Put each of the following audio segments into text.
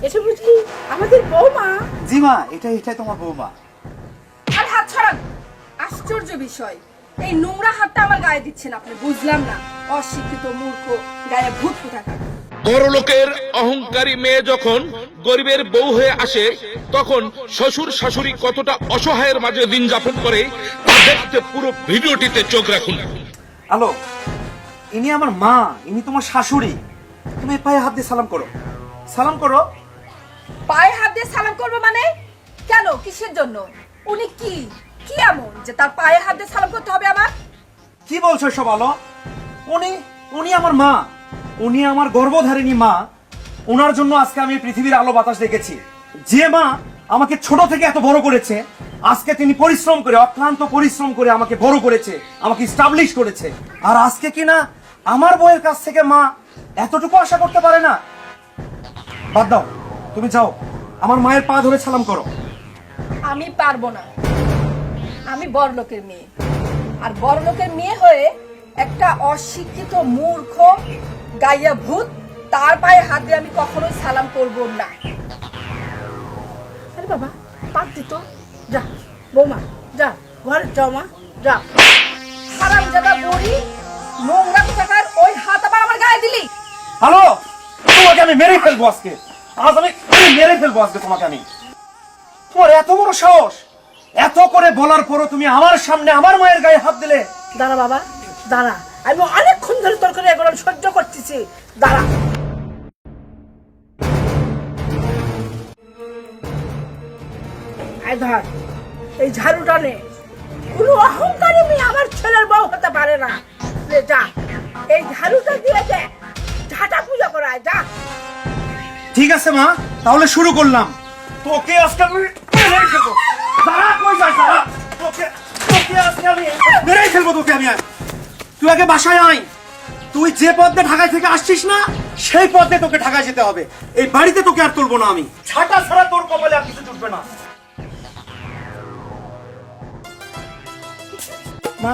এসে বুঝি আমাদের বৌমা? জি মা, এটাই তোমার বৌমা। আর হাত ছাড়ান। আশ্চর্য বিষয়, এই নোংরা হাতটা আমার গায়ে দিচ্ছেন আপনি, বুঝলাম না। অশিক্ষিত মূর্খ, গায়ে ভূত কোথাকার। বড় লোকের অহংকারী মেয়ে যখন গরিবের বউ হয়ে আসে, তখন শ্বশুর শাশুড়ি কতটা অসহায়ের মাঝে দিন যাপন করে তা দেখতে পুরো ভিডিওটিতে চোখ রাখুন। হ্যালো, ইনি আমার মা, ইনি তোমার শাশুড়ি। তুমি পায়ে হাত দিয়ে সালাম করো, সালাম করো। পায়ে হাত দিয়ে সালাম করবো মানে? কেন, কিসের জন্য? উনি কি কি এমন যে তার পায়ে হাত দিয়ে সালাম করতে হবে আমার? কি বলছো সব আলো? উনি আমার মা, উনি আমার গর্ভধারিণী মা। ওনার জন্য আজকে আমি পৃথিবীর আলো বাতাস দেখেছি। যে মা আমাকে ছোট থেকে এত বড় করেছে, আজকে তিনি পরিশ্রম করে, অক্লান্ত পরিশ্রম করে আমাকে বড় করেছে, আমাকে স্টাবলিশ করেছে। আর আজকে কিনা আমার বউয়ের কাছ থেকে মা এতটুকু আশা করতে পারে না? বাদ দাও, তুমি যাও, আমার মায়ের পা ধরে সালাম করো। আমি পারবো না। আমি বড়লোকের মেয়ে, আর বড়লোকের মেয়ে হয়ে একটা অশিক্ষিত মূর্খ গাইয়া ভূত তার পায়ে হাত দিয়ে আমি কখনোই সালাম করব না। আরে বাবা, পাত দিত। যা বৌমা, যা ঘরে যাও মা, যা। হারামজাদা বুড়ি, নোংরা কোথাকার, ওই হাত আবার আমার গায়ে দিলি? হ্যালো, তোমাকে আমি মেরে ফেলবো আজকে। আজ আমি মেরে ফেলবো আজকে তোমাকে আমি। তোমার এত বড় সাহস! এত করে বলার পরও তুমি আমার সামনে আমার মায়ের গায়ে হাত দিলে। দাঁড়া বাবা, দাঁড়া। আমি অনেকক্ষণ ধরে তোর করে এগুলো সহ্য করতেছি। দাঁড়া। আয় ধর, এই ঝাড়ুটা নে। কোনো অহংকারী মেয়ে আমার ছেলের বউ হতে পারে না। লে যা, এই ঝাড়ুটা দিয়ে দে, ঝাঁটা পূজা করায়, যা। ঠিক আছে মা, তাহলে শুরু করলাম। তোকে আজকে আমি মেরেই ফেলবো। দাঁড়া, কই যাস দাঁড়া। তোকে আজকে আমি মেরেই ফেলবো তোকে আমি। তুই আগে বাসায় আয়। তুই যে পথে ঢাকায় থেকে আসছিস না, সেই পথে তোকে ঢাকায় যেতে হবে। এই বাড়িতে তোকে আর তুলবো না আমি। ছাটা ছাড়া তোর কপালে আর কিছু জুটবে না। মা,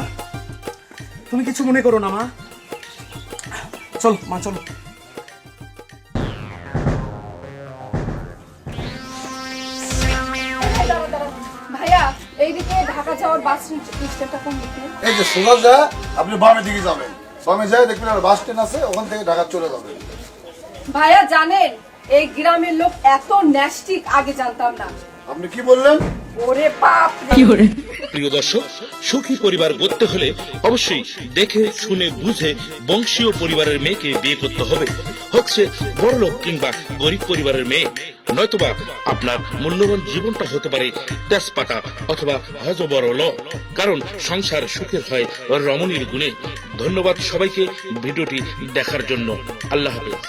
তুমি কিছু মনে করো না মা। চল মা, চলো। ভাইয়া, এইদিকে ঢাকা যাওয়ার বাস স্ট্যান্ডটা কোন দিকে? এই যে সোজা যা, আপনি বামের দিকে যাবেন। বামে যায় দেখবেন আর বাস স্ট্যান্ড আছে, ওখান থেকে ঢাকা চলে যাবেন। ভাইয়া জানেন, এই গ্রামের লোক এত ন্যাস্টিক আগে জানতাম না। আপনি কি বললেন? ওরে বাপ রে। প্রিয় দর্শক, সুখী পরিবার গড়তে হলে অবশ্যই দেখে শুনে বুঝে বংশীয় পরিবারের মেয়েকে বিয়ে করতে হবে। হোক সে বড়লোক কিংবা গরিব পরিবারের মেয়ে, নয়তোবা আপনার মূল্যবান জীবনটা হতে পারে তেজপাতা অথবা হজবরল। কারণ সংসার সুখের হয় রমণীর গুণে। ধন্যবাদ সবাইকে ভিডিওটি দেখার জন্য। আল্লাহ হাফেজ।